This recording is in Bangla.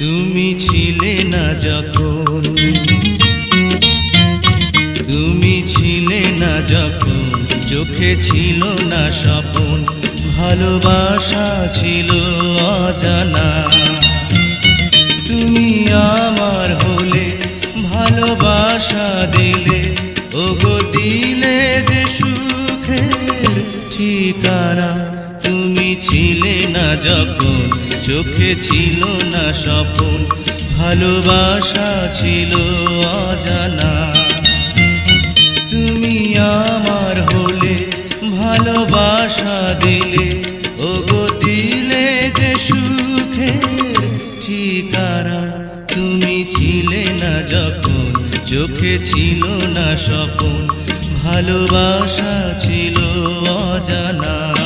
তুমি ছিলে না যখন, তুমি ছিলে না যখন, চোখে ছিল না স্বপন, ভালোবাসা ছিল অজানা। তুমি আমার হলে, ভালোবাসা দিলে, ওগো দিলে যে সুখের ঠিকানা। তুমি ছিলে না যখন, চোখে ছিল না স্বপন, ভালোবাসা ছিল অজানা। তুমি আমার হলে, ভালোবাসা দিলে, ওগো দিলে যে সুখের ঠিকানা। তুমি ছিলে না যখন, চোখে ছিল না স্বপন, ভালোবাসা ছিল অজানা।